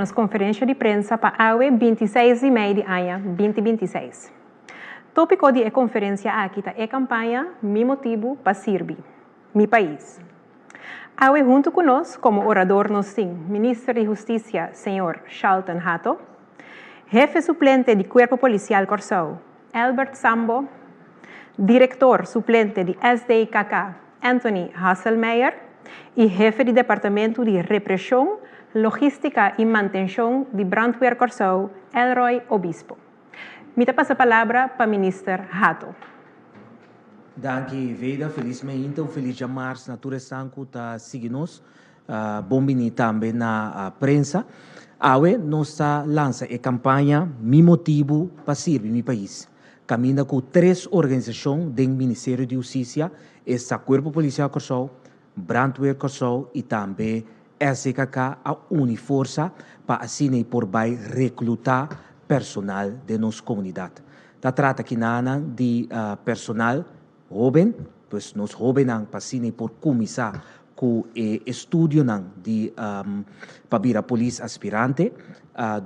nos conferência de prensa para AUE 26 de maio de ano 2026. Tópico de conferência aqui é campanha Mi Motivo para Servir, Mi País. AUE junto conosco, como orador nos tem, Ministro de Justiça, Sr. Charlton Hatto, Jefe Suplente de Cuerpo Policial Corsou, Albert Sambo, Diretor Suplente de SDKK, Anthony Hasselmeyer, e Jefe de Departamento de Repressão, Logística e Manutenção de Brandweer Corsou, Elroy Obispo. Me passa a palavra para o Ministro Hatto. Danke, Veda. Felizmente, então, feliz de março, Natura Sanco está seguindo. Bom venir também na prensa. Awe, nós lança a campanha Mi Motivo para Servir Mi País. Caminha com 3 organizações do Ministério de Justiça, esta Corpo Policial Corsou, Brandweer Corsou e também SKK a unir força para assim por vai recrutar personal de nossa comunidade. Ta trata aqui de personal jovem, pois nós jovens para assim por começar com estudo de para virar polícia aspirante,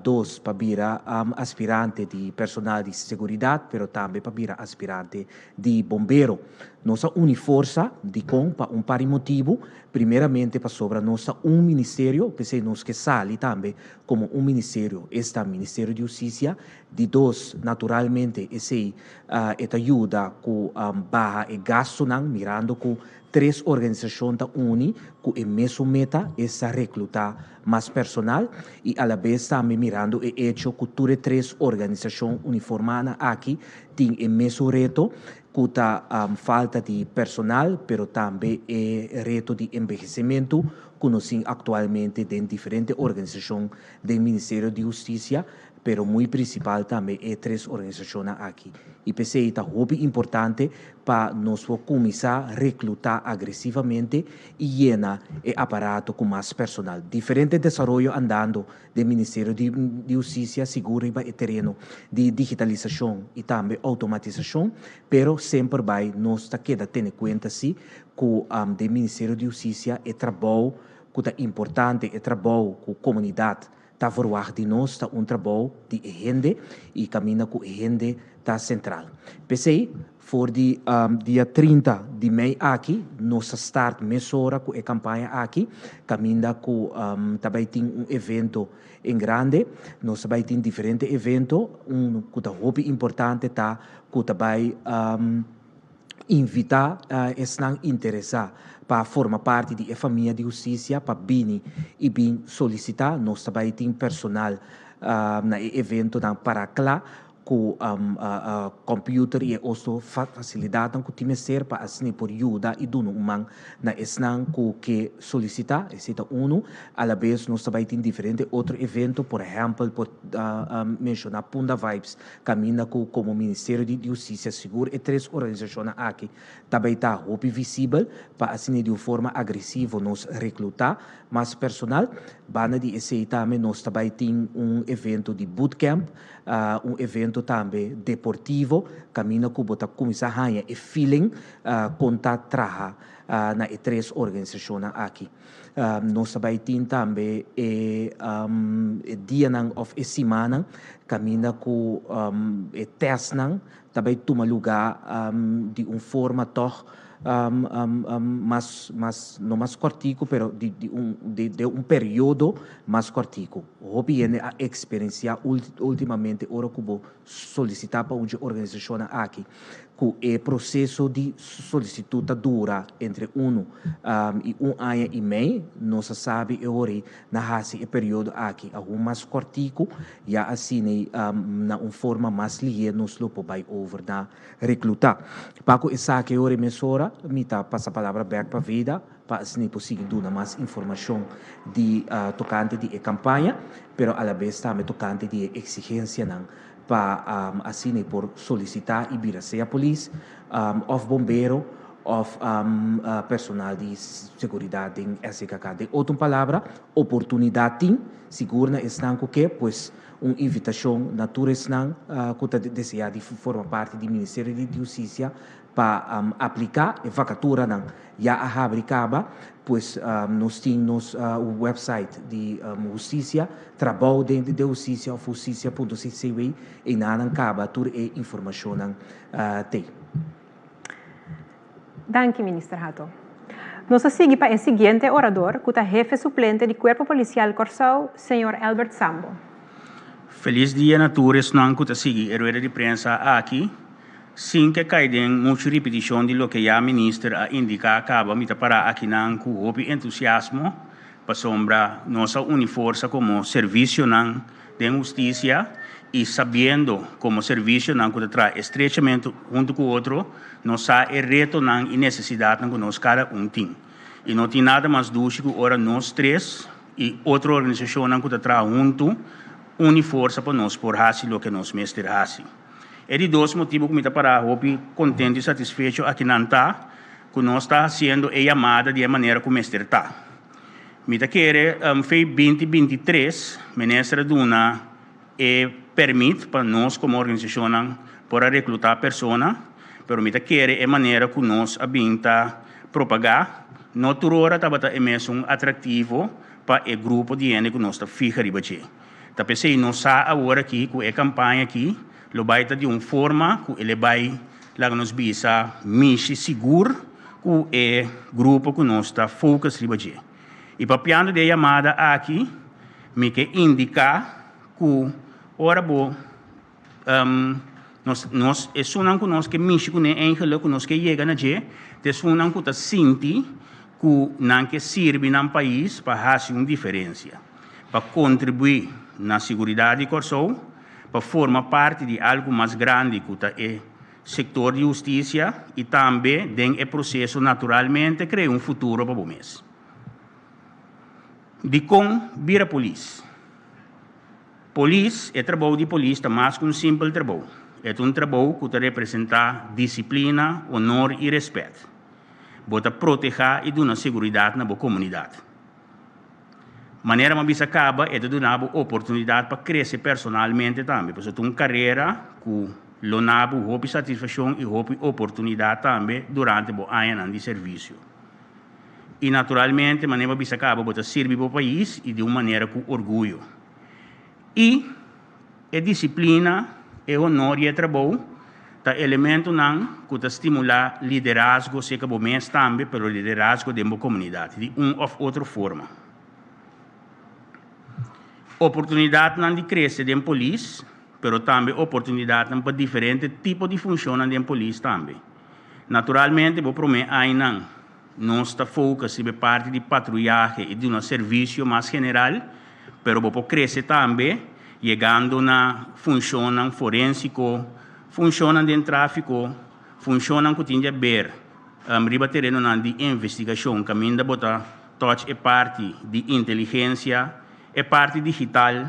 2 para virar aspirante de personal de segurança, pero também para virar aspirante de bombeiro. Nossa uniforça de para par motivo, primeiramente para sobre nossa ministério, pensei nós que sali também como ministério, este Ministério de Justiça, de 2, naturalmente, esse ajuda com barra e gasto, mirando com 3 organizações da UNI, com a mesma meta, essa recrutar mais personal, e a la vez também mirando o hecho que todas 3 organizações uniformadas aqui têm o mesmo reto, com a falta de personal, pero também o reto de envelhecimento, que nós temos atualmente em diferentes organizações do Ministério de Justiça, pero muito principal também é 3 organizações aqui. E pensei que é muito importante para nós começar a recrutar agressivamente e llenar o aparato com mais personal. Diferente desenvolvimento andando do Ministério de Justiça, seguro e terreno de digitalização e também automatização, pero sempre vai nós queda ter em conta que o Ministério de Justiça é trabalho que é importante, é trabalho com a comunidade. Está forward de nós, está trabalho de gente e caminha com gente está central. Pensei, for de dia 30 de maio aqui, nós start mesora com a campanha aqui, caminha com também tem evento em grande, nós também tem diferentes eventos, que é muito importante tá, que também invitar estão interessados para formar parte da família de justiça, para vir e vir solicitar. Nós também temos personal no evento para lá, com computer e also facilidade que temos ser para assim por ajuda e dono humano na esnan que solicitar esse a la vez nós também tem diferentes outros eventos, por exemplo, por mencionar Punda Vibes, caminha como Ministério de Justiça Seguro e 3 organizações aqui também está muito visível para assim de forma agressiva nos recrutar mais personal. Bana de esse também nós também tem evento de bootcamp, evento também deportivo, caminho que bota começar a ganhar e feeling conta traha na 3 organizações aqui. Nós também tem também dia of semana, caminho com teste também toma lugar de forma toch não mais cortico, pero de período mais cortico. Houve a experiência ultimamente, ora que vou solicitar para uma organização aqui, que o processo de solicitude dura entre 1 e 1 ano e meio, não se sabe agora na esse período aqui, algo mais cortico, e assim na uma forma mais ligeira, nos lo vai over na recrutar. Para que essa que agora mesora, me passa a palavra back para a vida, para assim possível dar mais informação de tocante de campanha, pero a la vez também tocante de exigência para assim por solicitar e vir a ser a polícia, of bombeiro, of personal de segurança em SKK. De outra palavra, oportunidade segura estão que pois uma invitação natureza que deseja de formar parte do Ministério de Justiça para aplicar a vacatura não já a abricaba, pois nós temos o website de Justiça, trabalho dentro de Justiça, of justiça.ccw, e nada acaba toda a informação tem. Danke, Minister Hato. Nós seguimos para o seguinte orador, que é o jefe suplente do Corpo Policial Corsau, Sr. Albert Sambo. Feliz dia na todos nós que seguir a rueda de prensa aqui. Sim que caem muita repetição de lo que a ministra a indicar acaba me para aqui não com o entusiasmo para sombra nossa uniforça como serviço não de justiça e sabendo como serviço não que traz estrechamente junto com o outro nós há o reto não e necessidade não que nós cada tem e não tem nada mais dúvida que ora nós três e outra organização não que traz junto uniforça para nós por fazer o que nós mestre fazem. É de dois motivos que me para contente e satisfeito aqui não está, que nós está fazendo a chamada de maneira como mestre está. Me quer foi 2023, ministra Duna permite para nós como organização para recrutar pessoas, mas me quer a maneira que nós abinta propagar, não toda hora está mesmo atrativo para o grupo de gente que nós está fixa de bater. Tá pensei nós agora aqui com a campanha aqui lo vai de uma forma que ele vai lá nos bisa mishi seguro com o grupo que nós está focus ribaje. E para piano de chamada aqui me que indicar que ora bo nós é sunan que nós que mishi com engelo que nós que chega na je te sunan que tá sinti que não que sirve no país para fazer uma diferença, para contribuir na segurança de Corsau, para formar parte de algo mais grande que o setor de justiça e também do processo naturalmente criar um futuro para o mês. De com vira polícia. Polícia é trabalho de polícia mais que um simples trabalho. É um trabalho que representa disciplina, honor e respeito. Bota proteger e dar segurança na comunidade. Maneira mais acaba é de dar oportunidade para crescer personalmente também, porque é uma carreira que lhe dá satisfação e oportunidade também durante o ano de serviço. E naturalmente, maneira mais acaba é servir para o país e de uma maneira com orgulho. E a disciplina, o honor e o trabalho, é elemento que estimula liderazgo, se acabou mês também, pelo liderazgo de uma comunidade, de uma ou outra forma. Oportunidade não de crescer dentro da polícia, mas também oportunidade para diferentes tipos de funções dentro da polícia também. Naturalmente, vou prometer ainda nós está focus em parte de patrulhagem e de um serviço mais general, mas vou crescer também, chegando na função forensico, função de tráfico, função que tem a ver riba terreno de investigação, caminho da botar touch é parte de inteligência, é parte digital,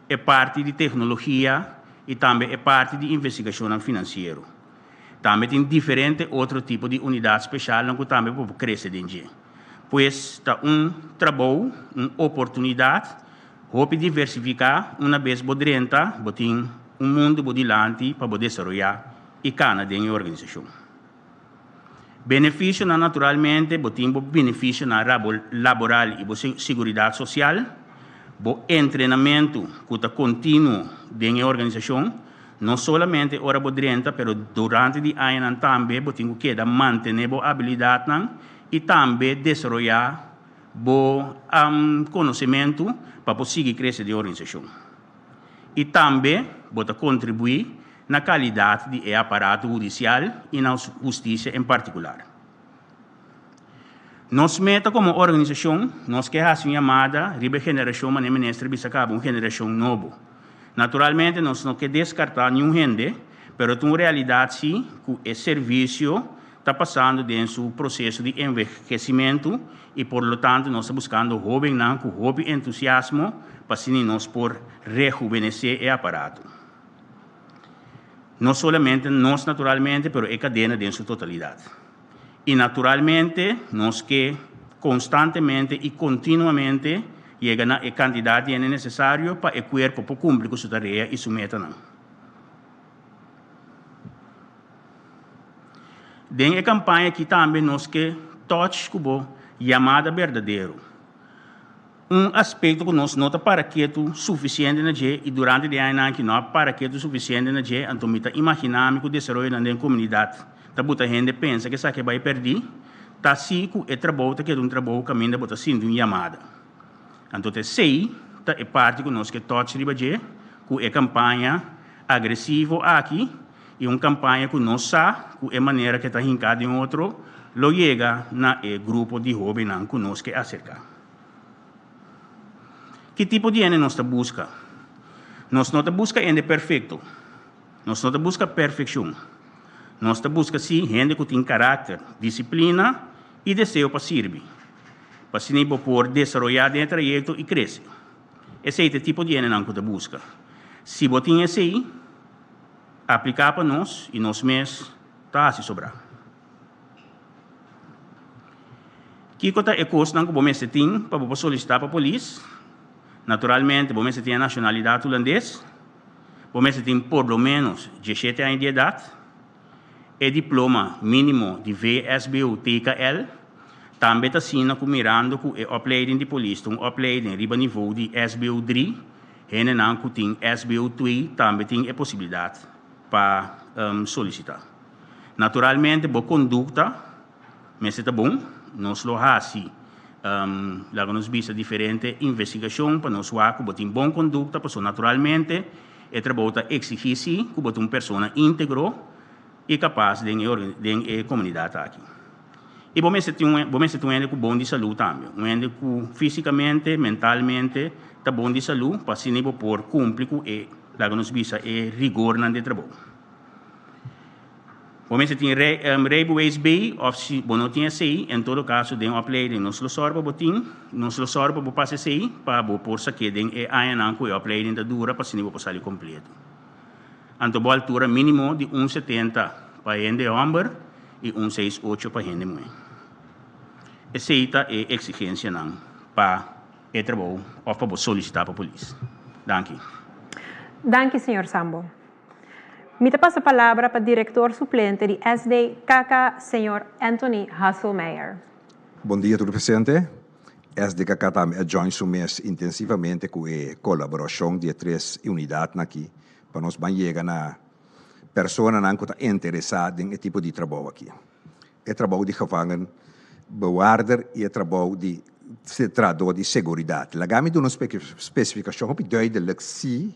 é parte de tecnologia e também é parte de investigação financeira. Também tem diferentes outros tipos de unidade especial que também pode crescer dentro. Pois está trabalho, uma oportunidade, hope diversificar, uma vez bodrenta, botin mundo bodilante para poder desenvolver e cana dentro da organização. Benefício naturalmente, botin benefício na laboral e segurança social, o treinamento que está contínuo dentro da organização, não somente hora bodrenta, mas durante o ano também temos que manter a habilidade e também desenvolver o conhecimento para conseguir crescer a organização. E também contribuir na qualidade do aparato judicial e na justiça em particular. Nós meta como organização, nós queremos uma chamada, riba geração, mas ministra bisacaba uma geração nova. Naturalmente, nós não queremos descartar nenhum gente, mas é uma realidade sim, que o serviço está passando dentro do processo de envelhecimento e, por lo tanto, nós estamos buscando jovens com entusiasmo para assim nós por rejuvenescer o aparato. Não somente nós, naturalmente, mas a cadena dentro da totalidade. E, naturalmente, nós que constantemente e continuamente chega na quantidade que é necessário para o corpo para cumprir com sua tarefa e sua meta. Den a campanha que também nós que touch cubo chamada verdadeiro. Aspecto que nós nota para que tu suficiente na je e durante o ano que não para que tu suficiente na je, então me imaginamos que o desenvolvimento na comunidade, tá muita gente pensa que sabe vai perder, tá se que é trabalho que é trabalho caminho da bota sim de uma chamada. Então sei tá é parte que nós que touch riba je, que é campanha agressivo aqui e campanha que nós sabe que é maneira que tá hincado em outro, lo chega na grupo de jovens que nós que acerca. Que tipo de ene nós busca? Nós não busca ene perfeito. Nós não busca perfeição. Nós busca sim gente que tem caráter, disciplina e desejo para servir. Para se nem por desenvolver dentro do trayecto e crescer. Esse é o tipo de ene que busca. Se você tem esse aí, aplicar para nós e nós mesmos está a se sobrar. Que coisa é coisa que você tem para solicitar para a polícia? Naturalmente, você tem a nacionalidade holandesa, você tem por lo menos 17 anos de idade, e diploma mínimo de VSBU TKL, também está sendo mirando com a opleiding de polícia, uma opleiding riba nível de SBU 3, e não que tem SBU 2, também tem a possibilidade para solicitar. Naturalmente, a conduta, mas está bom, nós lo assim. Lá nos visa diferente investigação para nós ver que botem boa conduta, para naturalmente é trabalho exigir que botem uma pessoa íntegro e capaz de comunidade aqui. E você tem um ente com bom de saúde também, um ente que fisicamente, mentalmente está bom de saúde para se nível por cumprir e lá nos visa é rigor no trabalho. Você tem Rijbewijs B, of se não tem CI, em todo caso, tem uma opleiding nos lo sorba botin, nos lo sorba bo passe CI, para bo por saque den e ayan ko opleiding da dura para se nível passar completo. Anto bo altura mínimo de 1,70 para gente homem e 1,68 para gente mulher. Essa é a exigência para o trabalho ou para solicitar para a polícia. Danke. Danke, senhor Sambo. Me passa a palavra para o diretor suplente de SDKK, senhor Anthony Hasselmeyer. Bom dia, tudo presente. SDKK também join sumes intensivamente com a colaboração de 3 unidades aqui, para nós chegar na pessoa que está interessada em esse tipo de trabalho aqui. É trabalho de gevangen, bewaarder e é trabalho de trador de segurança. Lá gami de uma especificação op duidelijk zie.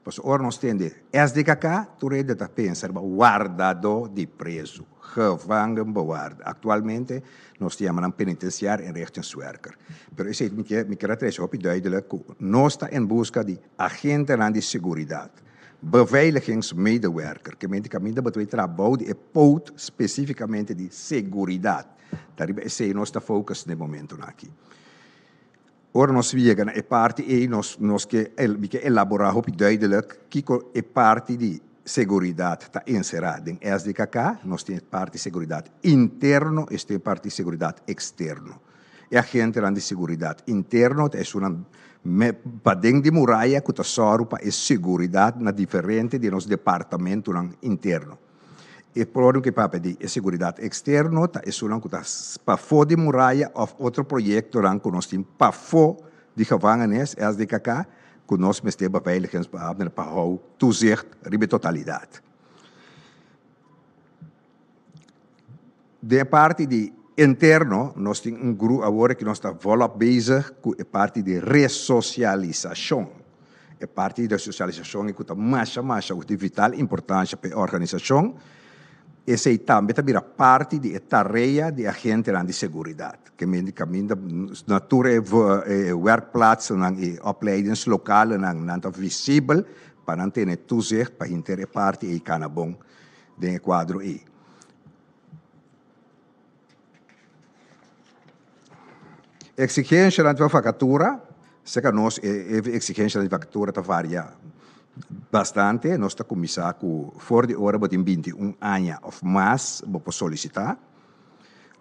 Pois ora nós temos SDKK, tu rede está pensar guardador de preso, gevangen bewaarder. Atualmente nós temos um penitenciário em rechtswerker. Mas isso me caracteriza op duidelijk, nós está em busca de agentes de segurança, beveiligingsmedewerker, que medicamente betwee trabalho de pout especificamente de segurança. Esse é o nosso foco no momento aqui. Ora nós viegam a parte e nós que elaborar op duidelijk que é parte de segurança está inserada em SDKK, nós temos parte de segurança interno e tem parte de segurança externo. E a gente de segurança interno é uma padeng de muralha que está só para a segurança na diferente de nosso departamento interno. E por que para pedir a segurança externa, é uma que está para fora de muralha ou outro projeto que nós temos para fora de gevangenis, SDKK, que nós temos beveiligingsbeambten para houden toezicht ribe totalidade. De parte de interno, nós temos grupo agora que nós está volop bezig com a parte de ressocialização. A parte de ressocialização é que está mais de vital importância para a organização. Essa é também parte da tarefa de agente de segurança, que medicamente natura werkplaatsen e opleidings lokale não visível para não ter toezicht para inter parte e canabon de quadro e. Exigência da vacatura, se que nós exigência da vacatura está varia bastante, nós estamos começando com fora de hora, tem 21 anos ou mais, para solicitar.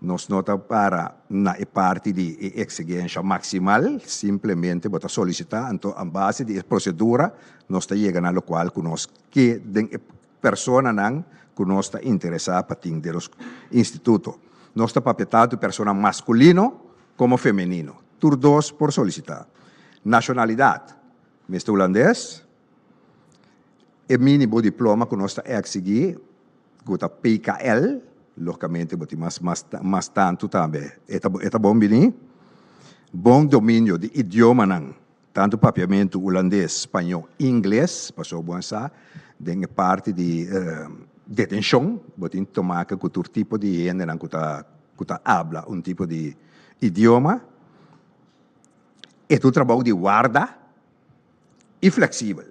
Nós nota para na parte de exigência maximal, simplesmente para solicitar, então, a base de procedura, nós está chegando ao qual que nós que a pessoa não que nós está interessado para ter dos instituto. Nós está papetado persona masculino como feminino. Tur dos por solicitar. Nacionalidade. Mr. holandês. E mínimo diploma que nós está exigir, que está PKL, logicamente, mas tanto também. É bom, bem? Bom domínio de idioma, não. Tanto papiamento holandês, espanhol, inglês, passou bom essa, tem parte de detenção, botin tomar que outro tipo de gênero que tá habla tipo de idioma, e tu trabalho de guarda e flexível,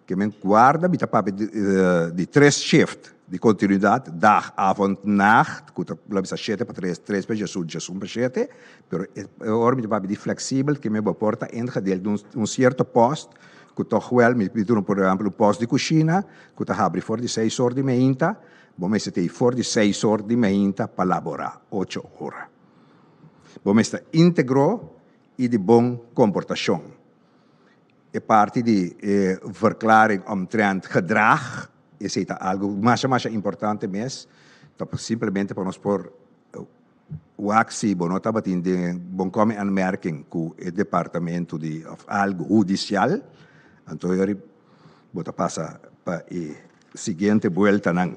que men guarda bita papi de 3 shift de continuidade, dag, avond, nacht, que tu labisa 7 para 3 para Jesus para 7, pero ora bita papi de flexível, que me porta ingedeel de certo posto, que toch wel, por exemplo, posto de cozinha, que tu abre for de 6 horas de manhã, bom, mas tem for de 6 horas de manhã para laborar, 8 horas. Bom, mas está íntegro e de bom comportação. É parte de verklaring omtrent gedrag, is het algo mais importante mesmo, simplesmente para nós por o activo, não estava tendo bom como aanmerking com o departamento de algo judicial, então eu vou passar para a seguinte volta não.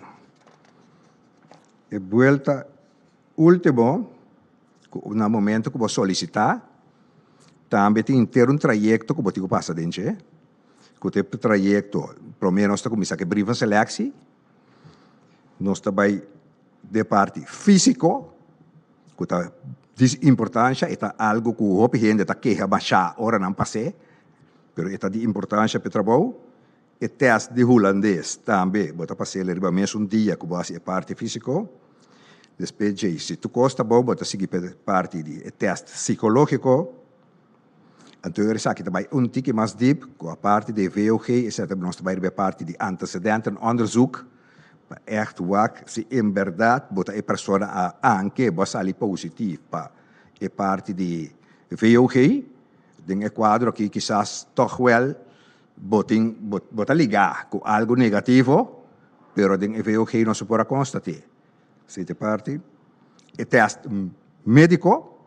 A volta último, no momento que vou solicitar, também tem que ter trajecto que você passa dentro, que tem trajecto, primeiro nós começamos a brief seleção, nós também de parte físico, que está de importância, é algo que o gente está queja baixar, ora não passe, mas é de importância para o trabalho, e teste de holandês também, você passa ele mesmo dia que você é parte físico, depois se tu gosta bom, você seguir parte de teste psicológico. Então, eu sei que também tique mais deep, com a parte de VOG, etc. Nós também a parte de antecedenten onderzoek, para echt ver se em verdade a pessoa anche vai ali positivo para a parte de VOG, tem quadro que quizás toch wel bota ligar com algo negativo, pero tem VOG não se pode constatar. Se tem parte, o teste médico,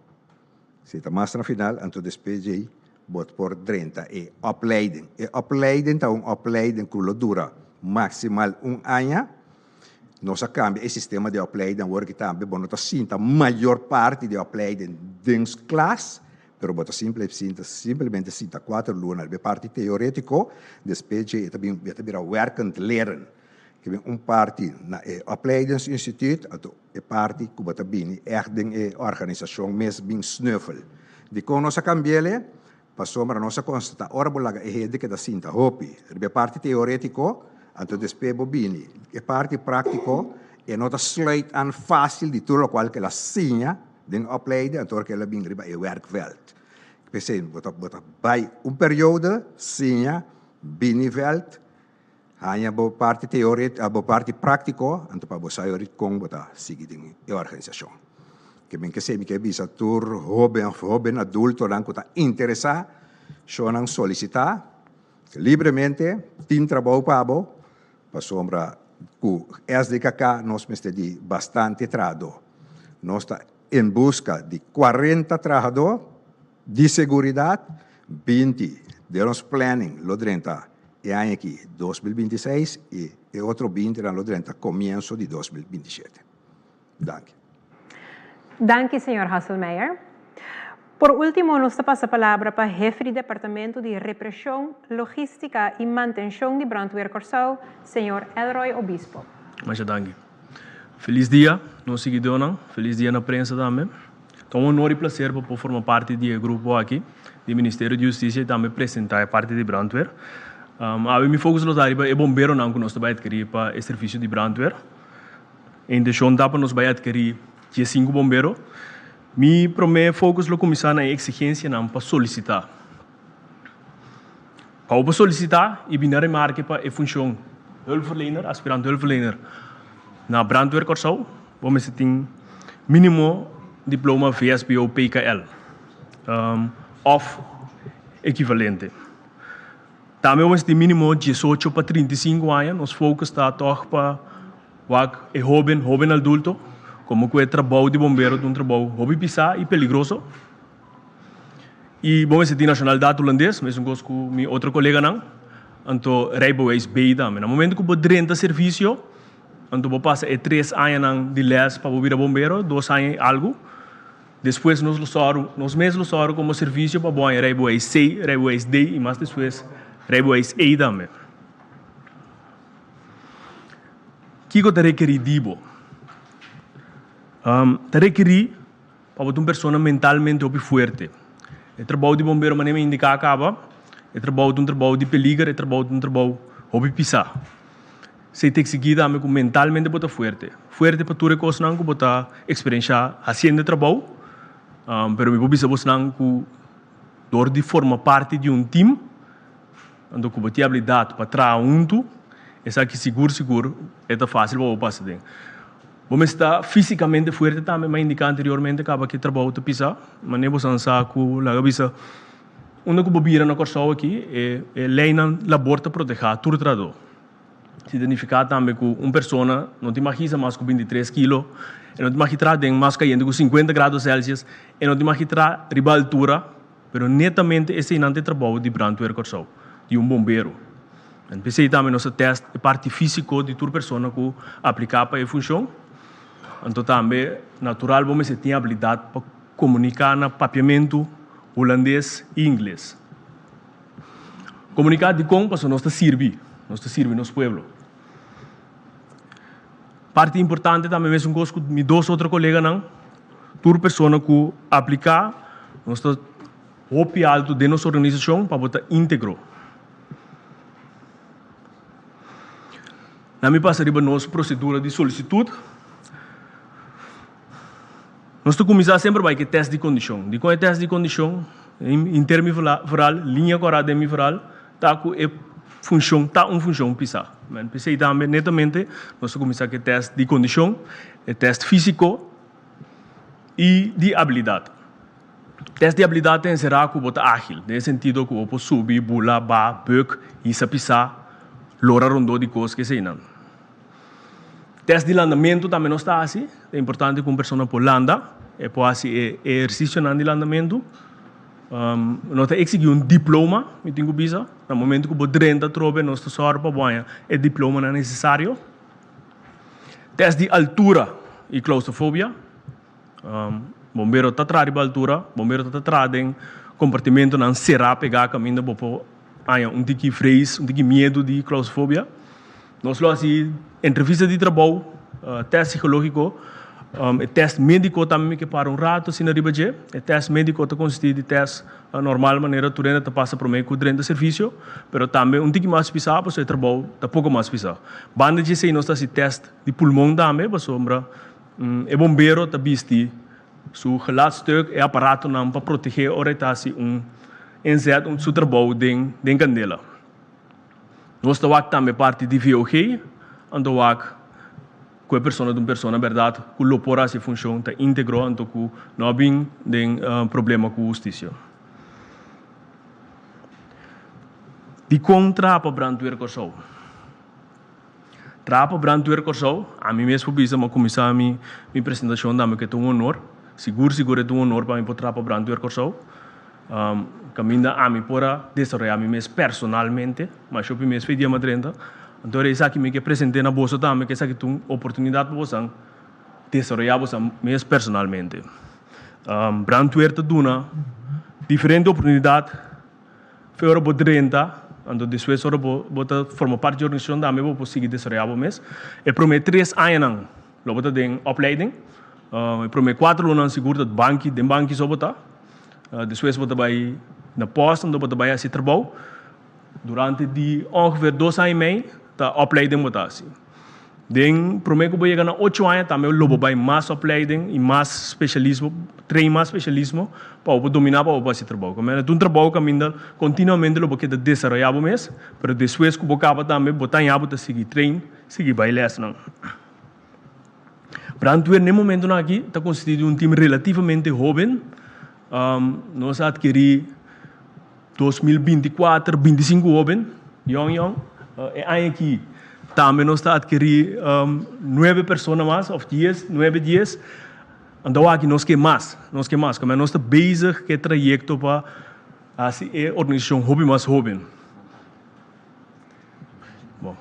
se está mais no final, então depois de bot por 30 e opleiding. E opleiding é uma opleiding que dura maximal ano. Nós cambia o sistema de opleiding, porque também nós sinta a maior parte de opleiding dentro da classe, pero nós simplesmente sinta 4 lunas de parte teórico, depois de também werkend leren. Que vem parte na opleidingsinstituut, a parte que bota bem echt ding organisação mesmo bem snuffel. De como nós cambiele passou para nós constatar, ora bolaga é rede que da cinta hopi, a parte teórico, então depois bobini, a parte prático é nota sluit aan fácil de tudo qual que ela sinha, den opleiden, então que ela bem riba é werkveld. Pensei, bota by período sinha, biniveld, hanya bo parte teórico, bo parte prático, então para você orit com bota seguir a organização. Que bem que sei que bisa tur jovem adulto lang que está interessado, só não solicitar livremente, tem trabalho para passou para o SDKK nós temos bastante trabalho. Nós está em busca de 40 trabalhadores de segurança, 20 de nos planning, lo 30 e ano aqui 2026 e outro 20 lo 30 começo de 2027. Danke. Danke, Sr. Hasselmeier. Por último, nos passa a palavra para o jefe do Departamento de Repressão, Logística e Manutenção de Brandweer Curaçao, Sr. Elroy Obispo. Muito danke. Feliz dia, nos seguidores, feliz dia na prensa também. Então, um honor e prazer para formar parte do grupo aqui, do Ministério de Justiça e também apresentar a parte de Brandweer. Me foco nos áreas é bombeiro não que nós vai adquirir para o serviço de Brandweer. A intenção da para nós vai adquirir que 5 bombeiros, me promete foco começar na exigência não para solicitar. Para solicitar e binar a marca para a função hulpverlener, aspirante hulpverlener na Brandweer Curaçao, vamos ter mínimo diploma VSBO PKL of equivalente. Também vamos ter mínimo 18 para 35 anos, nós foco está toch para wak é jovem adulto, como que é trabalho de bombeiro, um trabalho hobby pisar e perigoso. E bom, esse tem nacionalidade holandês, mesmo que o meu outro colega não. Então, rijbewijs B também. No momento que você renta serviço, então você passa 3 anos de les para vir a bombeiro, 2 anos algo. Depois nós mesmos usamos como serviço para bom rijbewijs C, rijbewijs D e mais depois rijbewijs E também. O que você requer dibo? Você requer para uma pessoa mentalmente forte. O trabalho de bombeiro, mas nem indicar acaba. É trabalho de peligro, é trabalho hobby pisar. Você tem que seguir também com mentalmente botar forte. Forte para tudo que não botar experiência fazendo trabalho, pero me precisa você não com dor de formar parte de time, então com botar habilidade para trabalhar junto, essa aqui seguro é fácil para passar dentro. Vamos estar fisicamente forte também, mas indicar anteriormente acaba que trabalho de pisar, mas nem você não sabe com a cabeça. Onde que bobira na corção aqui é lei na labor para proteger todo o trabalho. Se identificar também com uma pessoa não te imagina mais com 23 quilos, e não te imagina mais caindo com 50 graus Celsius, e não te imagina riba altura, mas netamente esse não é trabalho de brandweer corção, de bombeiro. Pensei também nosso teste é parte física de toda pessoa que aplicar para a função. Então também natural vamos ter habilidade para comunicar no papiamento holandês e inglês. Comunicar de como para nós servir nosso povo. Parte importante também mesmo com meus 2 outros colegas não, toda pessoa que aplicar nosso hopi alto de nossa organização para botar íntegro. Na minha passaria a nossa procedura de solicitude. Nós começamos sempre com teste de condição. De qual é teste de condição? Em termos viral, linha corada em viral, está com uma função pisar. Pensei também, netamente, nós começamos com teste de condição, teste físico e de habilidade. Teste de habilidade será que você ágil, no sentido que você subir, bula, bug, e pisar, lora rondou de coisas que se não. Teste de landamento também não está assim. É importante que uma pessoa pode landar. É pode exercício de landamento. Não tem que exigir diploma. Eu tenho visa. No momento que você renta trobe, nós estamos para banhar. É diploma não é necessário. Teste de altura e claustrofobia. Bombeiro está atrás de altura. Bombeiro está atrás de compartimento não será pegar caminho para tique freio, tique medo de claustrofobia. Nós lá assim entrevista de trabalho, teste psicológico, teste médico também que para rato se na ribaje, teste médico está consiste de teste normal maneira tu ainda passa por meio durante o serviço, pero também tique mais pisar, para o trabalho tá pouco mais pisar. Banda de sei nós está se teste de pulmão também, para sombra, é bombeiro tá visto, seu geladstuk é aparato não para proteger ou retasi inzet seu trabalho den candela. Nós estamos também parte de VOG, então com a pessoa de uma pessoa, verdade, que lopora essa função, está íntegro, então que não tem problema com a justiça. De contra para brandweer corção. Trapa brandweer corção, a mim mesmo vou começar a minha apresentação, também que é um honor, seguro é um honor para mim para trapa brandweer corção. Caminho a mim para desenvolver a mim mesmo personalmente, mas eu primeiro fui dia madrenda. Então é isso aqui que apresentei na bolsa também, que é essa que tem oportunidade para você desenvolver você mesmo personalmente. Brandweer te dona diferente oportunidade, foi hora para renta, então depois hora para formar parte da organização também para conseguir desenvolver mesmo. E prometo 3 anos não, para ter opleiding. E prometo 4 anos seguro de banco só botar. Depois você vai na posta, onde você vai esse trabalho. Durante de ongeveer 2 anos e meio, a opleiding botar assim. Den prometo que vai chegar na 8 anos, também eu vai mais opleiding e mais especialismo, treino mais especialismo, para dominar para esse trabalho. Como é um trabalho que ainda continuamente eu vou querer desenvolver mesmo, mas depois que eu acabo também, botar em hábito seguir treino, seguir bailes não. Brandweer, no momento aqui, está constituído um time relativamente jovem. Nós adquirimos 2024, 25 jovens, young, é aqui também nós está adquirir 9 pessoas mais, ou 9 dias. Então aqui nós queremos mais, como nós está bezig com o trajecto para a organização hobby mais hobby. Bom.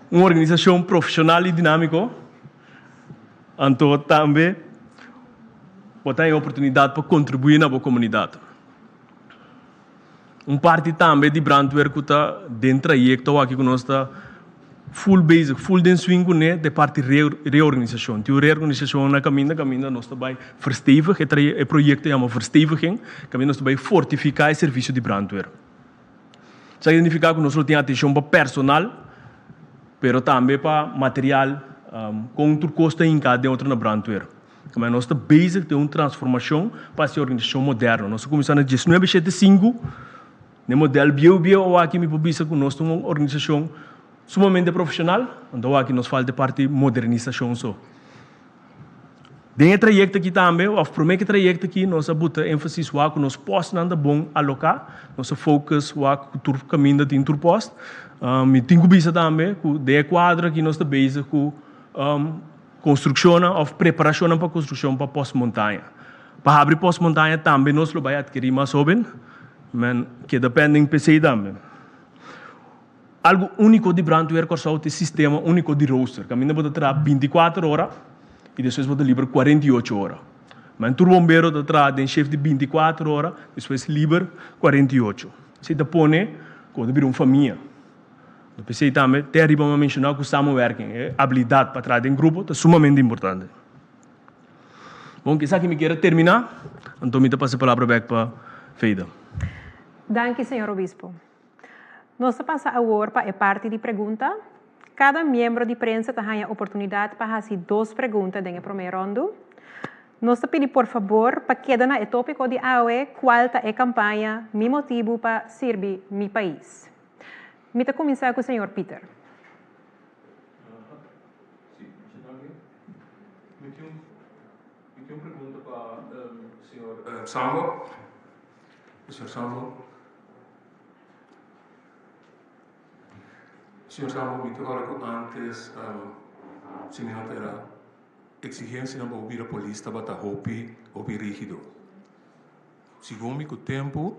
Uma organização profissional e dinâmica, então também tem a oportunidade para contribuir na comunidade. Parte também de Brandweer que está dentro do trajecto aqui que nós está full basic, full den swing né, de parte reorganização. Die reorganização na caminho nós está vai verstevigen, o projeto chama verstevigen, caminho nós está vai fortificar o serviço de Brandweer. Isso significa que nós temos atenção para personal, mas também para material, com o custo em cada dentro na Brandweer. Mas nós estamos basic de uma transformação para essa organização moderna. Nós começamos em 1975, no modelo bio, aqui me publica que nós temos uma organização sumamente profissional, então aqui nos falta parte de modernização só. Dentro do trajecto aqui também, o primeiro trajecto aqui, nós botamos ênfase no que nós possamos bom alocar, nós focus no caminho de interposto. Me tenho visto também que de quadro aqui nós estamos basic com construção ou preparação para construção para pós-montanha. Para abrir pós-montanha também nós vamos adquirir mais jovens, mas que depende do PC também. Algo único de Brandweer é o sistema único de roster. Caminho pode trabalhar 24 horas e depois pode livre 48 horas. Mas o bombeiro pode trabalhar em chefe de 24 horas e depois livre 48. Se você põe, quando vira uma família. No PC também, até arriba a mencionar que o samoworking, a habilidade para trabalhar em grupo, é sumamente importante. Bom, que que me queira terminar, então me passo a palavra back para Feida. Danke, senhor Obispo. Nós passamos agora para a parte de pergunta. Cada membro de prensa tem a oportunidade para fazer 2 perguntas na primeira ronda. Nós pedimos, por favor, para que cada no tópico de AOE, qual é a campanha, meu motivo para servir meu país. Vou começar com o senhor Peter. Me tenho uma pergunta para o senhor Sambo. Senhor Sambo, me tenho antes, senhor era exigência na ouvir a polícia para hopi rígido. Segundo o tempo,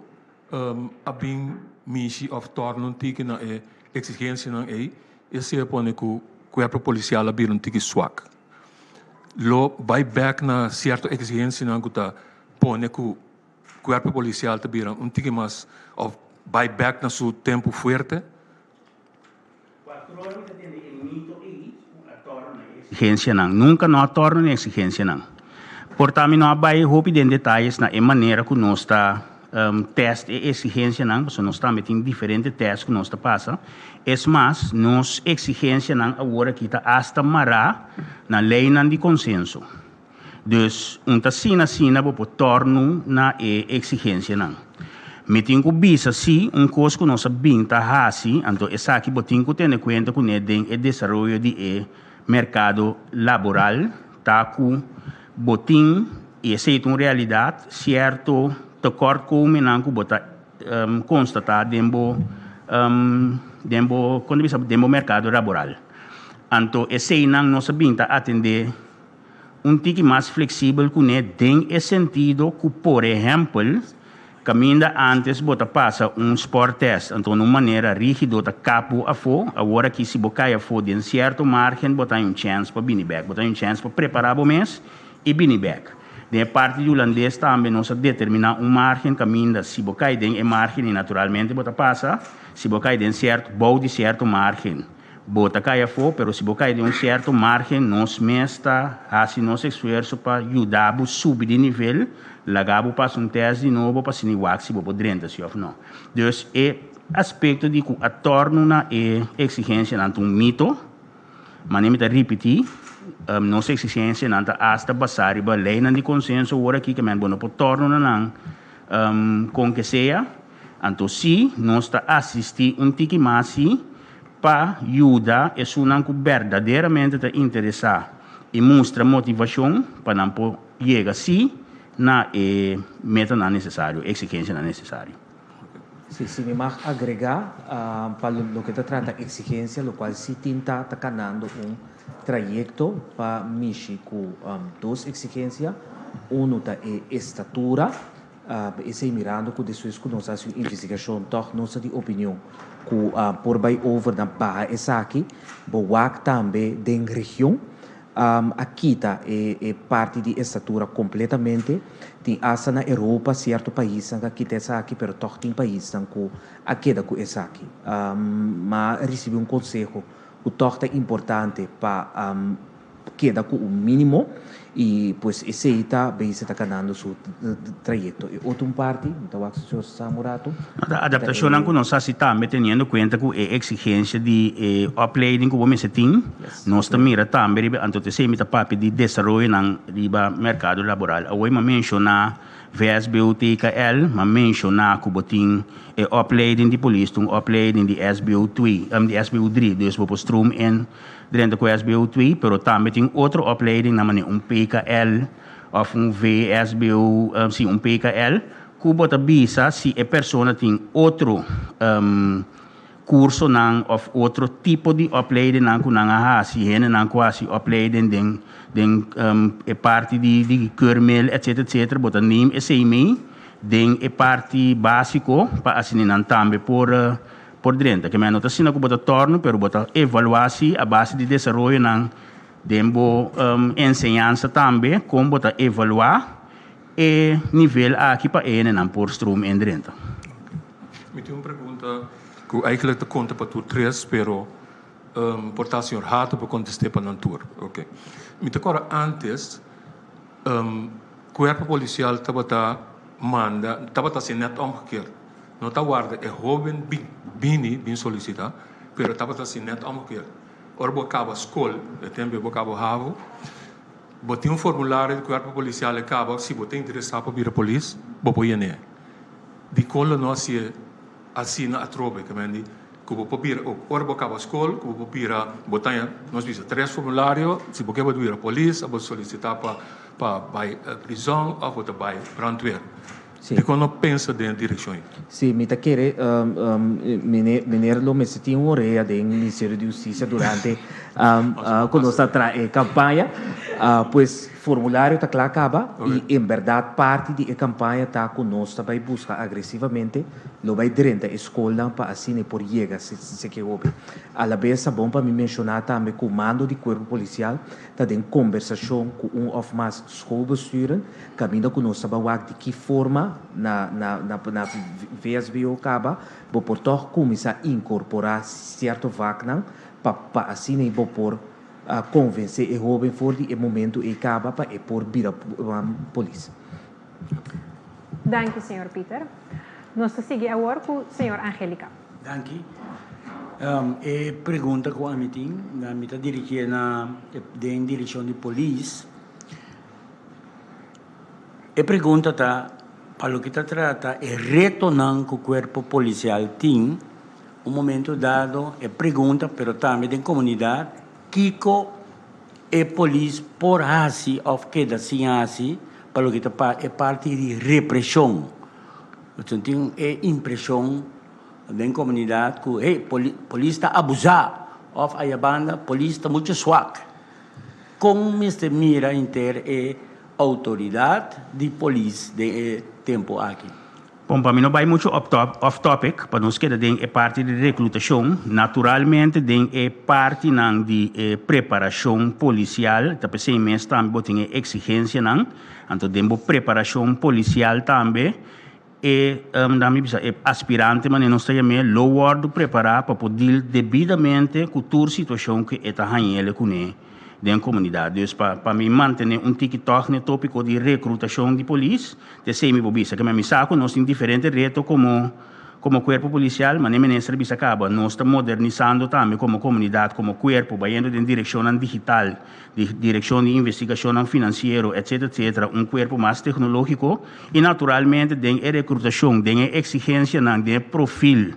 a bem misi of torno tiki na exigência na esse é pone que o corpo policial abrir tiki swak. Lo vai back na certa exigência na que pone que o corpo policial abrir tiki mais of vai back na seu tempo forte. Exigência não, nunca não torna exigência não. Portanto, não vai roubar detalhes na maneira que nós está teste e exigência não, porque nós estamos em diferentes testes que nós está passa. É mais, nós exigência não agora que está hasta mará na lei não de consenso. Então, sina para torno na exigência não. Me tenho que bisa se coisa que nós sabemos tá assim, então essa aqui botinho que tem conta com o desenvolvimento de mercado laboral, tá com botinho e essa é uma realidade certo. Acordo com o menanco bota constatar dentro mercado laboral. Então, esse não nós sabemos atender tique mais flexível que né tem esse sentido que, por exemplo, caminho antes bota passa sport test, então de uma maneira rígida da capo a fo, agora que se bocaia a fo de certo margem botar chance para vir back, botar chance para preparar o mês e vir back. De parte do holandês também nós determinar margem caminho se bocai den margem e naturalmente bota passa se bocai den certo bom de certo margem bota caia fo pero se bocai de certo margem nós mesta assim nosso esforço para ajudar a subir de nível lagabo passa teste de novo para se niwak se bobo drenta se of não então é aspecto de que a torno na exigência não mito mas nem me repetir nossa exigência não está hasta passar a lei de consenso agora aqui que me bono por torno não com que seja então se nós está assistir tique mais para ajudar é não que verdadeiramente está interessar e mostra motivação para não chegar assim na meta não necessário exigência não necessário. Sí, si me mag agregar para lo que te trata exigencia, lo cual sí tinta está ganando un trayecto para Michi con dos exigencias. Uno é estatura, esse mirando que depois que nós fazemos investigação, toch nossa de opinião, que por vai over na barra essa aqui, boak também da região, aqui tá é parte de estatura completamente, tem essa na Europa, certo país, aqui tem essa aqui, pero toch tem país que aqui da com essa aqui, mas recebi conselho, que toch é importante para queda com o mínimo e pues esse está bem se está ganhando seu trajeto. E outra parte, então o senhor Samurato. A adaptação não nós assim também tendo conta com a exigência de opleiding que você tem, nós também mira também então te sei mita papi de desenvolvimento na riba mercado laboral. Hoje me mencionar VSBU-TKL, me mencionar que botin opleiding de polícia, opleiding de SBU-2, de SBU-3, dus we stroom in dentro do SBU-2, pero também tem outra opleiding na maneira PKL of VSBU, sim, PKL, que bota bisa se a pessoa tem outro curso não of outro tipo de opleiding não que não há se hene não quase opleiding den parte de curmel etc bota nem esse meio den parte básico para assinar também por dentro que me nota sina que bota torno pero bota evaluação a base de desenvolvimento não dembo enseñanza também como bota evaluar e nível aqui para ene não por stroom en dentro. Me tem uma pergunta que eigenlijk te conta para tu três, pero portar senhor Hato para contestar para Nantur, ok? Me te agora antes, corpo policial estava manda, estava sendo net omgekeerd. Não está guarda, é jovem bem solicitar, pero estava sendo net omgekeerd. Ora bocava escola, também bocava havo, botei formulário do corpo policial acaba, se botei interessado para vir a polícia, bopoia né. De cola nós assina a tropa, que mendi, que vou papir, ora bocava escola, que vou papir a botanha, nós vimos três formulários, se você vai vir a polícia, vou solicitar para prisão ou para brandweer. E quando pensa dentro da direção? Sim, me está querendo, mineiro me sentiu uma orelha do Ministério de Justiça durante quando está a campanha, pois formulário está claro acaba e em verdade parte da campanha está conosco vai buscar agressivamente, lo vai direto à escola para assim por chegar se que houve. A la vez é bom para me mencionar também que o comando de corpo policial está em conversação com of mais schoolbesturen, caminho conosco para de que forma na VSBO acaba, vou por toch começar a incorporar certo vacna para assim nem vou por convencer o jovem for de momento e acaba para por vir a polícia. Danke, Sr. Peter. Nós seguimos agora com a Sra. Angélica. Danke. E pergunta com a mitin, na mita dirigir na direção de polícia. E pergunta tá para o que está trata é retornar que o corpo policial tem momento dado é pergunta, pero também tem comunidade Kiko e polícia por assim ou que assim assim para o que é parte de repressão. Então tem impressão da comunidade que polícia está abusando ou a banda polícia está muito swak. Como Mr. Mira inter autoridade de polícia de tempo aqui. Bom, para mim não vai muito off-topic, para nós que é parte de recrutação, naturalmente é parte de preparação policial, também sem mês também tem exigência não, então tem preparação policial também, e aspirante, mas não está também lower do preparar para poder devidamente com toda situação que está ganhando com ele. Da comunidade. Então, para mim manter TikTok no tópico de recrutação de polícia, de semi-bobisa, que me saco, nós temos diferentes retos como corpo policial, mas nem me serviço acaba. Nós estamos modernizando também como comunidade, como corpo, vai indo em direção digital, direção de investigação financeira, etc., corpo mais tecnológico, e naturalmente tem recrutação, tem exigência, tem perfil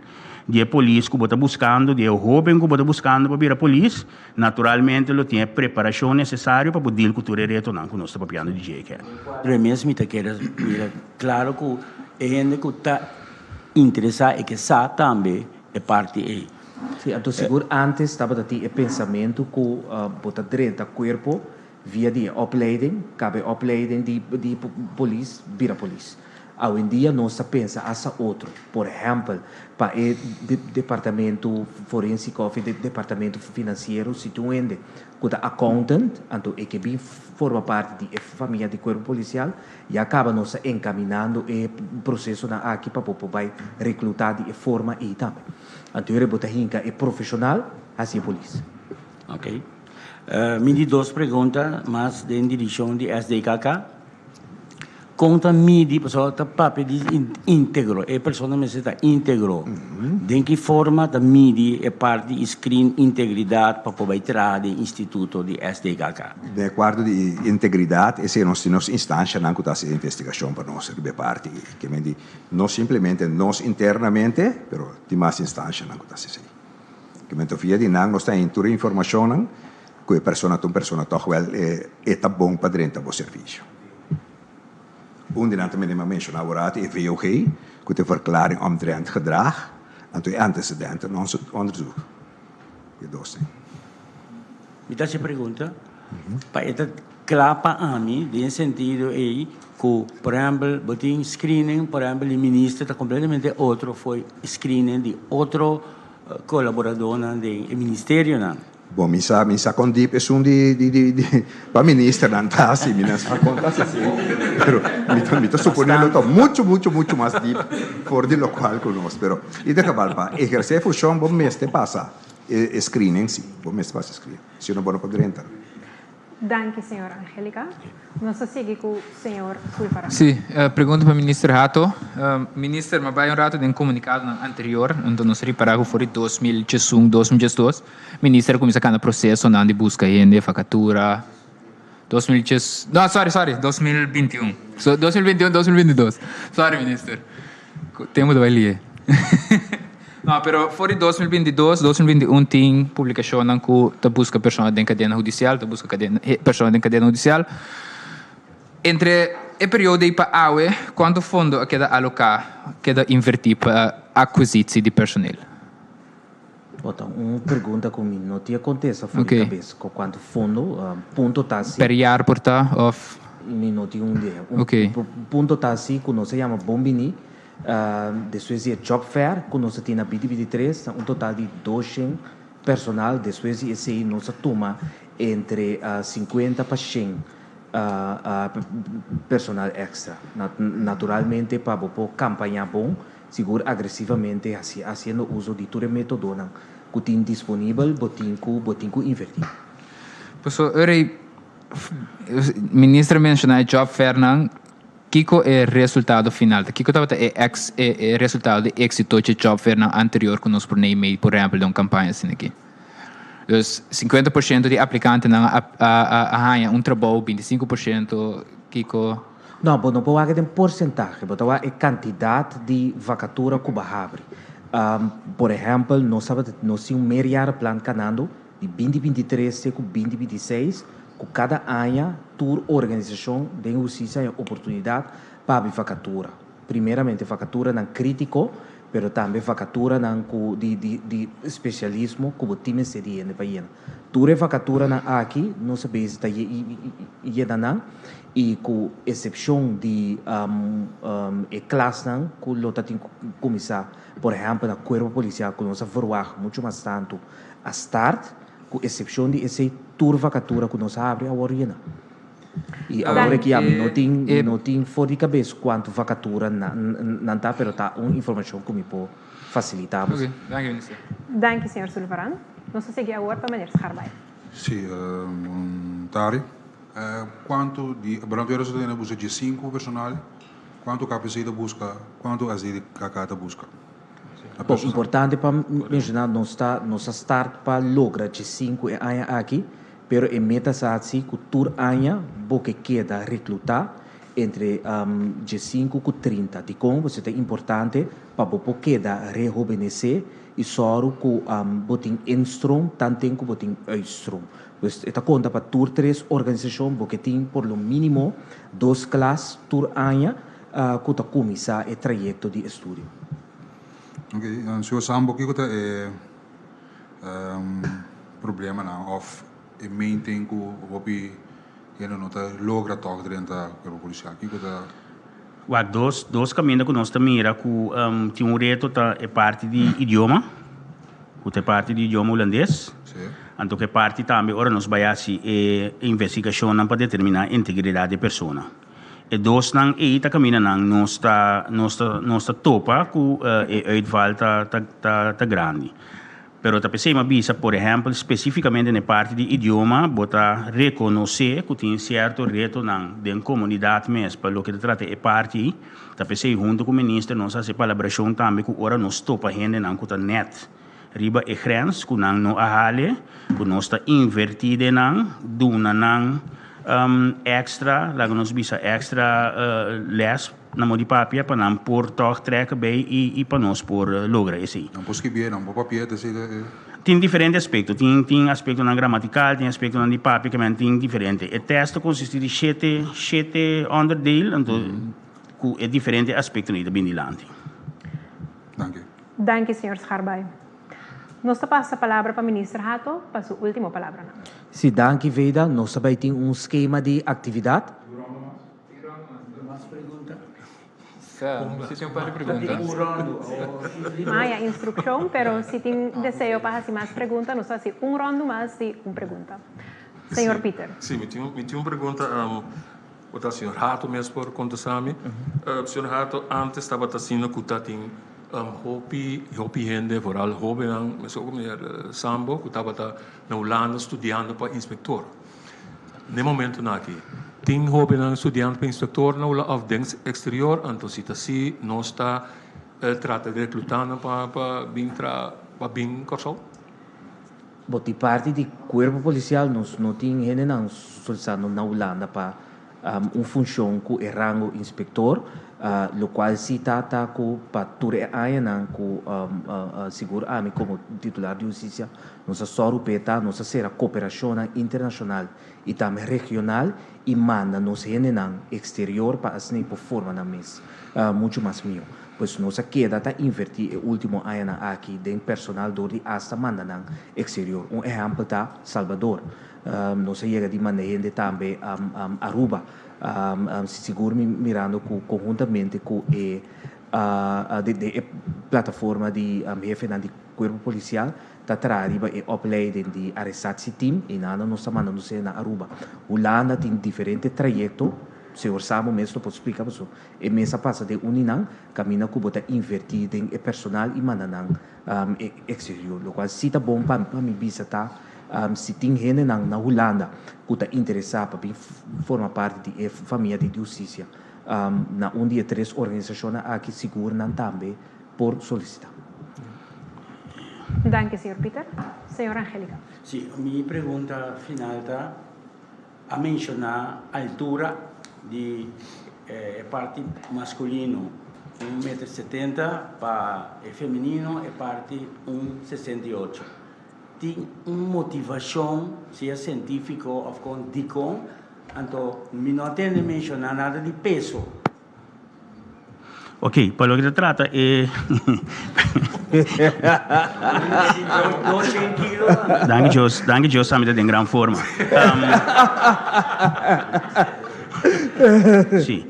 de polícia que você está buscando, de jovem que você está buscando para vir a polícia, naturalmente ele tem a preparação necessária para poder cultura retornar com o nosso papel de jeito. Remesmo te queres mira claro que gente que está interessar e que sa também é parte aí. Sim, então seguro antes estava a ter pensamento que botar direito ao corpo via de opleiding, cabe opleiding de polícia, vira polícia. Hoje em dia nós pensa essa outro, por exemplo, para o departamento forensico ou departamento financeiro, se tu ende com o accountant, então é que bem forma parte da família do corpo policial e acaba nós encaminhando o processo aqui para poder recrutar de forma e também. Então eu botar hinca é profissional, assim é polícia. Ok. Me di duas perguntas, mas em direção de SDKK. Conta midi pessoal tá papel de íntegro é pessoa me está íntegro de que forma da midi é parte de screen integridade para poder entrar de instituto de SDKK. De acordo de integridade, essa é a nossa instância não que essa investigação para nós de parte que me não simplesmente nós internamente, pero de mais instância não que essa que me tofia de não nós tem toda informação que a pessoa toch wel é tá bom para dentro do serviço. Onderaan mentionaat é VOG, que de verklaring omtrent gedrag en de antecedenten in ons onderzoek. Me dá essa pergunta? Para esta clapa a mim, em sentido aí, que, por exemplo, botin screening, por exemplo, o ministro está completamente outro, foi screening de outro colaborador do ministério, não? Bom, misa com deep é para ministro não tá assim, minas conta assim. Pero me tô suponendo tô muito mais deep por de local conosco, pero e de cabal para exercer função bom mês te passa screening sim, bom mês passa screening. Se não pode entrar. Danke, senhora Angélica. Nós seguimos com o senhor Fulfara. Sim, pergunta para o ministro Rato. Ministro, mas vai rato de um comunicado anterior, então nós reparamos que foi 2021, 2022. Ministro começa a processo de busca de facatura. 2021. Não, sorry, 2021. 2021, 2022. Sorry, ministro. Temos de ali. Não, pero foi 2022, 2021 tem publicação que a busca pessoa de cadeia judicial, a busca pessoa de cadeia judicial. Entre o período de para AUE, quanto fundo queda alocar, queda invertir para aquisição de personal? Bota uma pergunta comigo, não te acontece fora de cabeça, com quanto fundo, ponto tá assim. Per jaar porta of? Não tem ideia. Ok. Ponto tá assim, que nós chama Bombini, depois é job fair, que nós temos na BD23, total de 200 personal, depois esse aí nós toma entre 50 para 100 personal extra. Naturalmente, para a campanha bom, seguro agressivamente, fazendo uso de todo o método que tem disponível, botin que invertir. Pessoal, o ministro mencionou job fair, Kiko é o resultado final. Kiko estava é resultado de êxito de job fair anterior que nós por exemplo, de uma campanha assim aqui. Então, 50% de aplicantes arranham trabalho, 25% Kiko. Não, não pode ter porcentagem, mas é quantidade de vacatura que vai abrir. Por exemplo, nós temos um meio plano canando de 2023 a 2026. Que cada ano, toda organização tem a oportunidade para abrir vacatura. Primeiramente, vacatura não crítico, mas também vacatura de especialismo que o time se dia no país. Toda vacatura aqui, não sabemos se está e com exceção de classe que o tem que começar, por exemplo, na corpo policial, que nós vamos muito mais tanto a start, com exceção de esse tour vacatura que nós abre a orina. E agora que não tem fora de cabeça quanto vacatura não está, mas está uma informação que me pode facilitar. Ok, danke, ministro. Danke, senhor Sullivan. Nós seguimos agora para o ministro Carvalho. Sim, Tari. Quanto de brandeiros de busca de 5 personal, quanto capacidade busca, quanto as de cacata busca? Bom, importante para mencionar, nós start para lograr de 5 anos aqui, mas a meta é assim que todo ano você queda recrutar entre de 5 e 30. De como você é importante para você queda rejuvenescer e só que você tem instrum, tanto que você tem outstrum. Esta conta para todas 3 organizações, porque tem por lo mínimo 2 classes por ano que começar o trajeto de estudo. Okay, en zo samen ook het problema na of in main thing ku hopi yeno nota logra toch drenta per polizia. Kiko da Wak dos caminhos que nós mira que tinha reto tá é parte de idioma, que é parte de idioma holandês. Sim. Então que parte também ora nós vai assim investigação para determinar a integridade da pessoa. E dos nang tá caminha nang nós tá topa que é uitval tá grande. Pero tá pensei bisa, por exemplo, especificamente na parte de idioma, bota reconhecer que tem certo reto na comunidade mesmo, para o que trata é parte, tá pensei junto com o ministro, nós fazemos colaboração também com ora nós topa gente na que net, riba e grens, que não ahale, que nós tá invertido na, duna na extra, lá nós bisa extra les na mão de papel para não pôr toch trekken bij e para nós pôr logra esse. não posso que bem, não vou papel desse. Tem diferentes aspectos, tem aspecto na gramatical, tem aspecto na de papel que tem diferente. O texto consiste de sete onderdelen, então é diferente aspecto de binilante. Danke. Danke, senhor Scharbay. Nós passa a palavra para o ministro Hato, para a sua última palavra. Se danke Veda, nós também tem esquema de atividade. Se tem um par de perguntas. Há instrução, pero se tem desejo para fazer mais perguntas, nós fazemos rondo mais de uma pergunta. Senhor Peter. Sim, me tinha uma pergunta o senhor Hato mesmo por contestar-me. Senhor Hato, antes estava dizendo que tem hopi gente, vooral hobenang, mas ook meneer Sambo, que estava na Holanda estudando para inspector. No momento aqui, tem hobenang estudante para inspector na afdeling exterior, então se assim, nós está trata de reclutando para vir corsal. Boti parte do corpo policial nós não tem gente não solicitando na Holanda para função com o rango inspector, lo qual se trata com pature aia com seguro ami como titular de justiça, nossa sorupeta, nossa será cooperação internacional e também regional e manda nos gente não exterior para assim por forma na mês, muito mais mil. Pois nossa queda está invertir o último ano aqui de personal do de hasta manda não exterior. Exemplo tá Salvador. Nós chega de maneira de também Aruba. Se seguro mirando conjuntamente com a plataforma de jefe de corpo policial tá trariba e opleiding de arrestatie team e nada nós chamamos no na Aruba. Holanda tem diferentes trajetos. Se orçamos mesmo pode explicar isso. E mesa passa de uninang caminha que bota invertido em personal e mananang exterior. O qual se tá bom para mim visitar se tem gente na Holanda que está interessada para formar parte da família de justiça. Na onde 3 organizações aqui seguram também por solicitar. Danke, senhor Peter. Senhora Angélica. Sim, minha pergunta final está a mencionar a altura de parte masculino 1,70 m para feminino e parte 1,68 m. Tem uma motivação, se é científico ou com dicom, então não tem de mencionar nada de peso. Ok, para o que se trata é... 200 quilos. Danke Deus, também tem grande forma. Sim.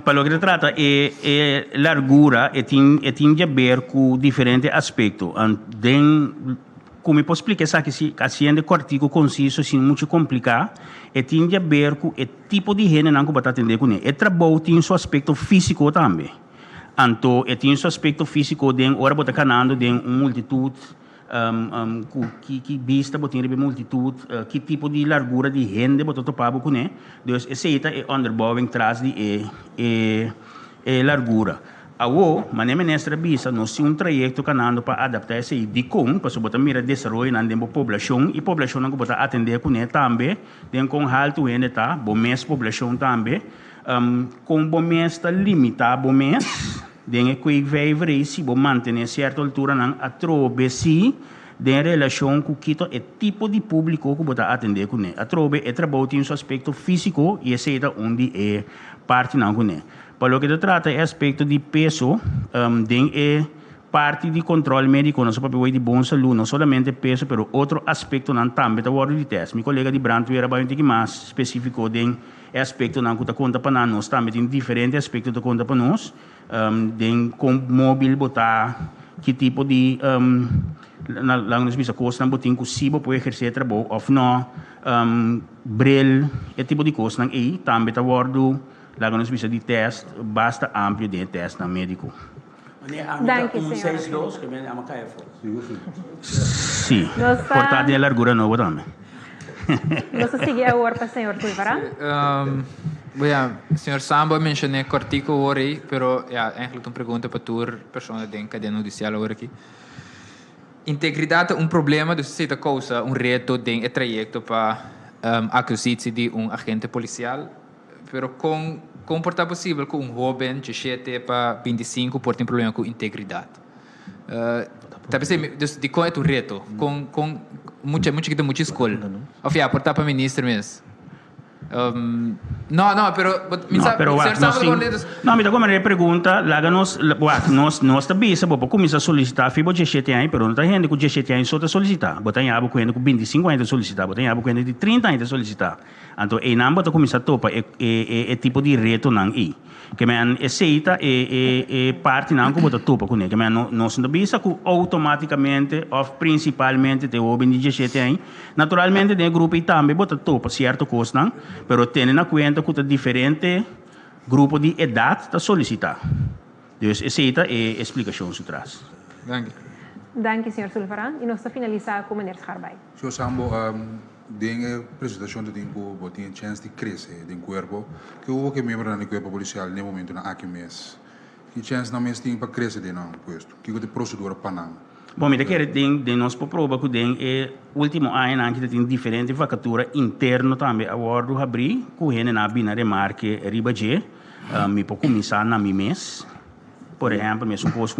Para o que se trata é largura e tem a ver com diferentes aspectos. Como eu posso explicar isso aqui, assim é cortico, conciso, sem muito complicar, e tem a ver com o tipo de gente que você atender com ele. O trabalho tem seu aspecto físico também. Então, tem seu aspecto físico, ora você está canando de uma multitud, que vista, você tem uma multitud, que tipo de largura de gente você topava com ele. Então, esse é o underbowing atrás de largura. Mas na nossa visa, nós temos trajeto canando para adaptar esse de como, para você mirar desenvolver na população e a população que você atender com ele também, com alto ainda tá, bom mês população também, com bom mês está limitado bom mês, tem que ver se você manter certa altura a trobe se em relação com o tipo de público que você atender com ele. A trobe é trabalho tem seu aspecto físico e esse é onde é parte não com ele. Para o que se trata é aspecto de peso, tem parte de controle médico, não só para de bom saúde, não somente peso, pero outro aspecto não também da hora de teste. Meu colega de Brandweer vai ter que mais específico den aspecto não que conta para nós, também tem diferentes aspectos que conta para nós, den com móvel botar que tipo de lá nos bisa coisa não botin possível para exercer trabalho ou não, bril, esse tipo de coisa não aí também da hora lá nos bisa de teste basta amplo de teste na médico. Danke, senhor. 162 que vem a Macaé. Sim. Nossa- Portanto, a largura nova também. Nós seguimos agora para o senhor Tulvaran. Senhor Samba mencionou cortico hoje, pero eigenlijk uma pergunta para toda pessoa da cadeia judicial agora aqui. Integridade é problema, dus se causa reto de trajecto para aquisição de agente policial, pero com comportar possível que jovem de 7 para 25 por ter problema com integridade. Talvez de qual é o reto? Com muita escola. Ou seja, portar para ministro mesmo. Não, me dá como pergunta, lá nós também sabemos começar a solicitar FIBO de 7 anos, mas não está gente com 7 anos só está solicitar. Botar em abo com 25 anos solicitar, botar em abo com de 30 anos solicitar. Então, e não bota começar a topa é tipo de reto não aí. Que me aceita e parte não que bota topa com ele. Que me não se bisa que automaticamente ou principalmente te ouvem de 17 anos. Naturalmente, tem grupo também bota topa certo coisa não, pero tem na conta que diferente grupo de idade está solicitar. Então, aceita e explicação se traz. Danke, senhor Tulvaran. E nós finalizamos com o ministro Harbay. Senhor Sambo, dengue apresentação do tempo botinha chance de crescer do corpo que o que membro do corpo policial no momento na aqui mês que chance na mês tem para crescer de não posto que o de procedura para não. Bom, me quer de nós por prova que é último ano que tem diferente vacatura interno também agora do abrir com ele na bina remarque ribaje me por começar na mês por exemplo me supôs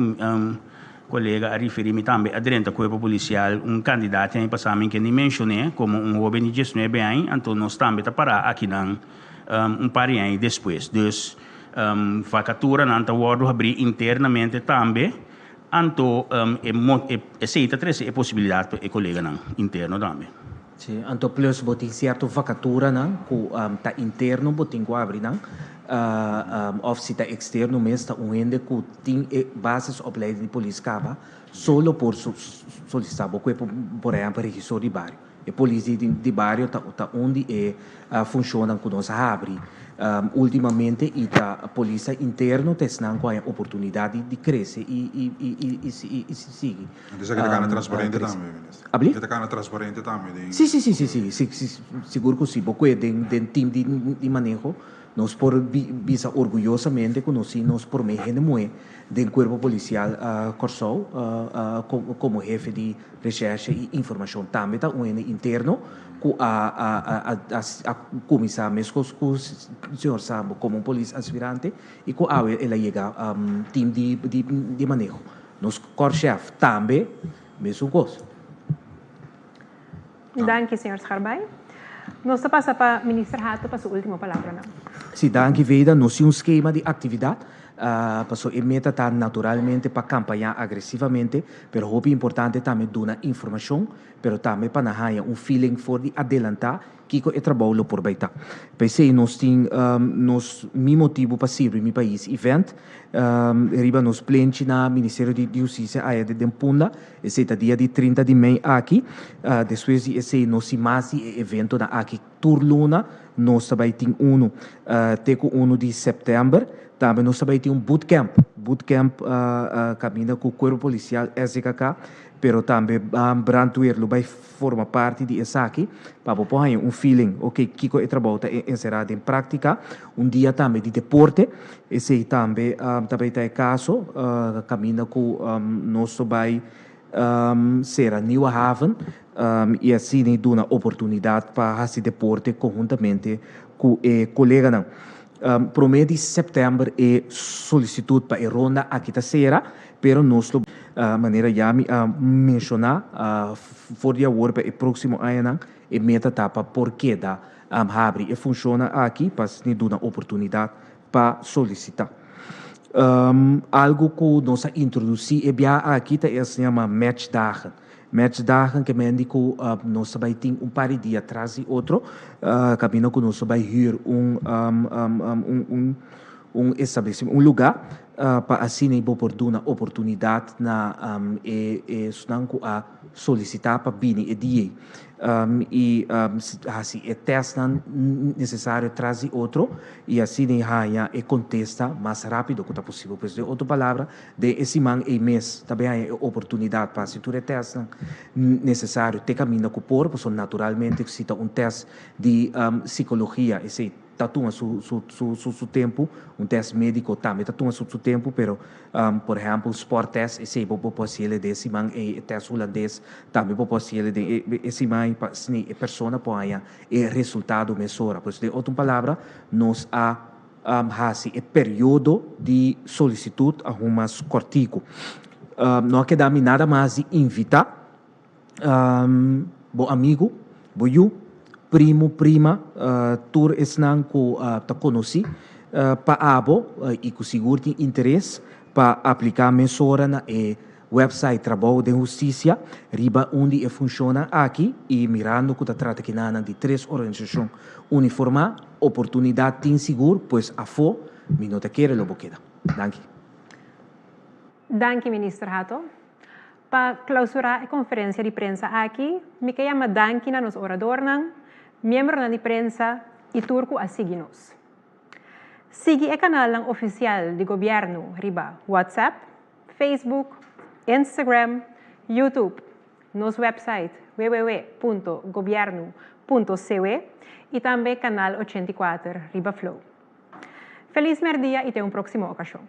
colega a referir-me também a dentro do corpo policial candidato em passamento que nem mencionei como jovem de 19 anos então nós também está para aqui não par de anos depois dus vacatura não está agora abrir internamente também então aceita três possibilidade para o colega não interno também. Sim, então plus botin certo vacatura não que tá interno botin que abre não office tá externo mesmo tá ende que tem bases opleiding de polícia cava solo por solicitar por exemplo registro de bairro e polícia de bairro tá onde funciona com nós abre ultimamente e a polícia interno tem a oportunidade de crescer e seguir. Então que está transparente também, ministro. Abli? Que está transparente também. Sim, seguro que sim, porque tem time de manejo nós por visa orgulhosamente que nós por meio do corpo policial Corsol como jefe de recherche e informação também tá interno que a comissão mesmo com o senhor Sambo como polícia aspirante e que ela chega time de manejo nos corpo-chefe também mesmo coisa. Danke, senhor Harbay. Nós passamos para o ministro Hato para a sua última palavra. Sim, danke Veida. Nós temos um esquema de atividade. Passou a meta está naturalmente para campanhar agressivamente, mas é importante também dar informação, mas também para ter feeling for de adelantar que é trabalho por baita. Pensei nós temos motivo para servir meu país event, riba nos plente na Ministério de Justiça aí de Punda, esse dia de 30 de maio aqui, depois esse nós mais evento na aqui Turluna, nós também tem teco 1 de setembro. Também nós também temos bootcamp caminha com o corpo policial SKK, pero também Brandweer vai formar parte de essa aqui, para pôr feeling, ok, que é trabalho encerrado em prática, dia também de deporte, esse também tem caso, caminha com nós vai ser a New Haven, e assim dá uma oportunidade para fazer deporte conjuntamente com o colega não. Pro mês de setembro é solicitude para a ronda aqui da Serra, pero nós maneira já mencionar for de agora para o próximo ano é meta tapa porque da abre e funciona aqui para se dar uma oportunidade para solicitar. algo que nós introduzimos aqui se chama matchdagen. Matchdagen que médico nós vai ter par de dias atrás e outro, caminho que nós vai ir estabelecimento, lugar para assim nem por uma oportunidade na a solicitar para vir e dia assim é teste necessário trazer outro e assim nem é contesta mais rápido que possível. Pois de outra palavra, de esse man e mês também é oportunidade para se tu é teste necessário ter caminho com o corpo, naturalmente que cita teste de psicologia esse tatuma su tempo, teste médico também tatuma su tempo, pero por exemplo, sport test, esse é possível de esse man e teste holandês também é possível de esse man a pessoa pode e resultado mesura. Pois de outra palavra, nós o período de solicitude a mais cortico. Não queda nada mais de invitar bom amigo, bom primo, prima, tur esnan ko ta conheci, paabo e com seguro tem interesse para aplicar mesura na website Trabalho de Justiça, riba onde funciona aqui e mirando que trata que nana de 3 organizações uniformadas, oportunidade tem seguro, pois a fo, me não te quer lo boqueda. Danke. Danke, Ministro Hato. Para clausurar a conferência de prensa aqui, me chama danke na nos oradores, membro da prensa e turco a seguir-nos. Siga o canal oficial do governo riba WhatsApp, Facebook, Instagram, YouTube, nosso website www.governo.cw e também canal 84 riba Flow. Feliz merdia e até uma próxima ocasião.